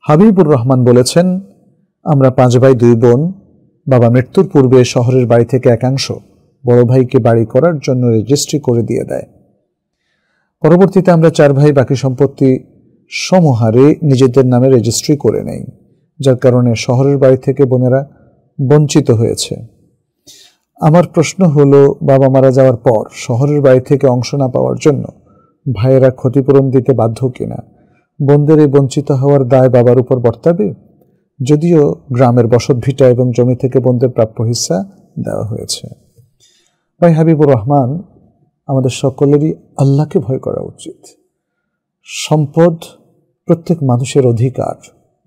হাবিবুর রহমান বলেছেন, আমরা 5 ভাই 2 বোন। বাবা মৃত্যুর পূর্বে শহরের বাড়ি থেকে একাংশ বড় ভাইকে বাড়ি করার জন্য রেজিস্ট্রি করে দিয়ে দেয়। পরবর্তীতে আমরা 4 ভাই বাকি সম্পত্তি সমহারে নিজেদের নামে রেজিস্ট্রি করে নেই, যার কারণে শহরের বাড়ি থেকে বোনেরা বঞ্চিত হয়েছে। আমার প্রশ্ন হলো, বাবা মারা যাওয়ার পর শহরের বাড়ি থেকে অংশ না পাওয়ার জন্য ভাইয়েরা ক্ষতিপূরণ দিতে বাধ্য কিনা? বোনদের এই বঞ্চিত হওয়ার দায় বাবার উপর বর্তাবে? যদিও গ্রামের বসতভিটা এবং জমি থেকে বোনদের প্রাপ্য হিস্সা দেওয়া হয়েছে। ভাই হাবিবুর রহমান, আমাদের সকলেরই আল্লাহকে ভয় করা উচিত। সম্পদ প্রত্যেক মানুষের অধিকার।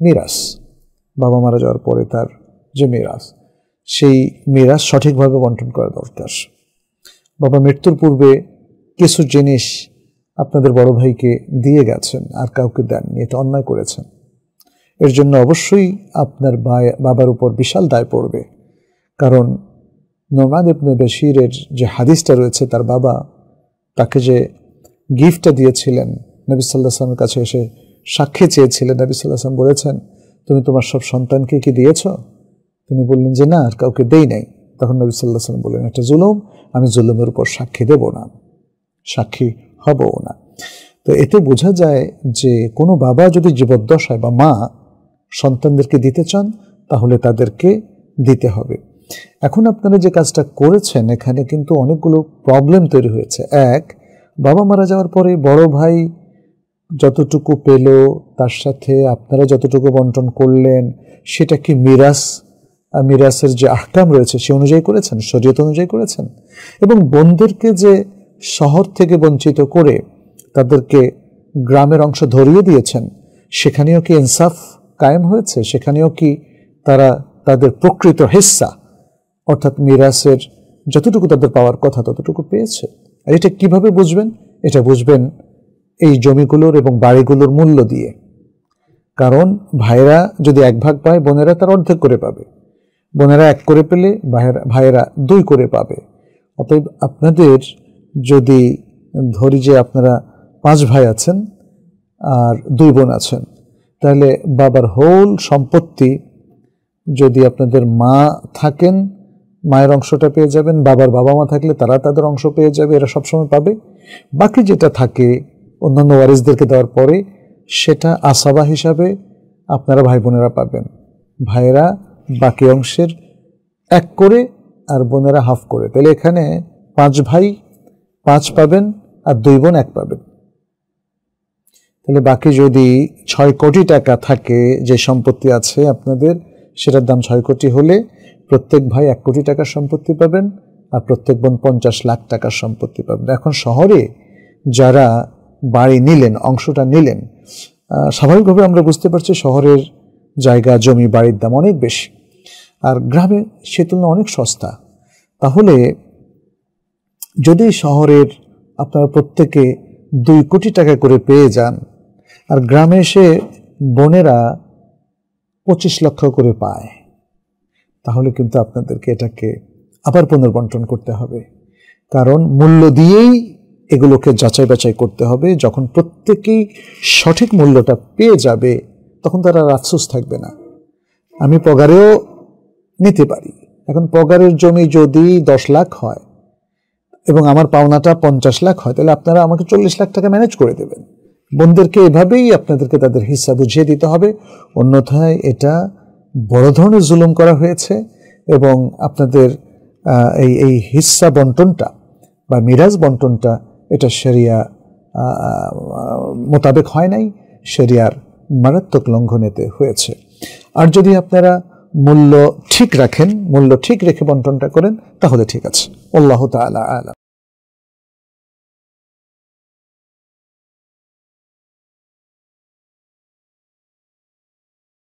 মিরাস, বাবা মারা যাওয়ার পরে তার যে মিরাস, সেই মিরাস সঠিকভাবে বন্টন করা দরকার। বাবা মৃত্যুর পূর্বে কিছু জিনিস আপনাদের বড় ভাইকে দিয়ে গেছেন আর কাউকে দেননি, এটা অন্যায় করেছেন। এর জন্য অবশ্যই আপনার বাবার উপর বিশাল দায় পড়বে। কারণ নোমান ইবনে বশীরের যে হাদিসটা রয়েছে, তার বাবা তাকে যে গিফটটা দিয়েছিলেন, নবী সাল্লাল্লাহু আলাইহি ওয়াসাল্লামের কাছে এসে সাক্ষী চেয়েছিলেন। নবী সাল্লাল্লাহু আলাইহি ওয়াসাল্লাম বলেছেন, তুমি তোমার সব সন্তানকে কি দিয়েছ? তিনি বললেন যে না, আর কাউকে দেই নাই। তখন নবী সাল্লাল্লাহু আলাইহি ওয়াসাল্লাম বললেন, এটা জুলুম, আমি জুলুমের উপর সাক্ষী দেব না, সাক্ষী হবও না। তো এতে বোঝা যায় যে কোনো বাবা যদি জীবদ্দশায় বা মা সন্তানদেরকে দিতে চান, তাহলে তাদেরকে দিতে হবে। এখন আপনারা যে কাজটা করেছেন, এখানে কিন্তু অনেকগুলো প্রবলেম তৈরি হয়েছে। এক, বাবা মারা যাওয়ার পরে বড় ভাই যতটুকু পেল তার সাথে আপনারা যতটুকু বন্টন করলেন, সেটা কি মিরাসের যে আহকাম রয়েছে সে অনুযায়ী করেছেন, শরীয়ত অনুযায়ী করেছেন? এবং বোনদেরকে যে শহর থেকে বঞ্চিত করে তাদেরকে গ্রামের অংশ ধরিয়ে দিয়েছেন, সেখানেও কি ইনসাফ কায়েম হয়েছে? সেখানেও কি তারা তাদের প্রকৃত হিস্সা অর্থাৎ মিরাসের যতটুকু তাদের পাওয়ার কথা ততটুকু পেয়েছে? আর এটা কিভাবে বুঝবেন? এটা বুঝবেন এই জমিগুলোর এবং বাড়িগুলোর মূল্য দিয়ে। কারণ ভাইয়েরা যদি 1 ভাগ পায়, বোনেরা তার অর্ধেক করে পাবে। বোনেরা 1 করে পেলে ভাইয়েরা 2 করে পাবে। অতএব আপনাদের যদি ধরি যে আপনারা 5 ভাই আছেন আর 2 বোন আছেন, তাহলে বাবার হোল সম্পত্তি, যদি আপনাদের মা থাকেন মায়ের অংশটা পেয়ে যাবেন, বাবার বাবা মা থাকলে তারা তাদের অংশ পেয়ে যাবে, এরা সবসময় পাবে। বাকি যেটা থাকে অন্যান্য ওয়ারিসদেরকে দেওয়ার পরে, সেটা আসাবা হিসাবে আপনারা ভাই বোনেরা পাবেন। ভাইয়েরা বাকি অংশের 1 করে আর বোনেরা হাফ করে। তাহলে এখানে 5 ভাই 5 পাবেন আর 2 বোন 1 পাবেন। তাহলে বাকি যদি 6 কোটি টাকা থাকে, যে সম্পত্তি আছে আপনাদের, সেটার দাম 6 কোটি হলে প্রত্যেক ভাই 1 কোটি টাকার সম্পত্তি পাবেন আর প্রত্যেক বোন 50 লাখ টাকার সম্পত্তি পাবেন। এখন শহরে যারা বাড়ি নিলেন, অংশটা নিলেন, স্বাভাবিকভাবে আমরা বুঝতে পারছি শহরের জায়গা জমি বাড়ির দাম অনেক বেশি, আর গ্রামে সে তুলনায় অনেক সস্তা। তাহলে যদি শহরের আপনারা প্রত্যেকে 2 কোটি টাকা করে পেয়ে যান, আর গ্রামে এসে বোনেরা 25 লক্ষ করে পায়, তাহলে কিন্তু আপনাদেরকে এটাকে আবার পুনর্বন্টন করতে হবে। কারণ মূল্য দিয়েই এগুলোকে যাচাই বাছাই করতে হবে। যখন প্রত্যেকেই সঠিক মূল্যটা পেয়ে যাবে, তখন তারা আফসোস থাকবে না। আমি পগারেও নিতে পারি। এখন পগারের জমি যদি 10 লাখ হয় এবং আমার পাওনাটা 50 লাখ হয়, তাহলে আপনারা আমাকে 40 লাখ টাকা ম্যানেজ করে দেবেন। বোনদেরকে এভাবেই আপনাদেরকে তাদের হিস্সা বুঝিয়ে দিতে হবে, অন্যথায় এটা বড় ধরনের জুলুম করা হয়েছে এবং আপনাদের এই হিস্সা বন্টনটা বা মিরাজ বন্টনটা এটা শরিয়া মোতাবেক হয় নাই, শরিয়ার মারাত্মক লঙ্ঘনেতে হয়েছে। আর যদি আপনারা মূল্য ঠিক রাখেন, মূল্য ঠিক রেখে বন্টনটা করেন, তাহলে ঠিক আছে। আল্লাহু তাআলা আ'লাম।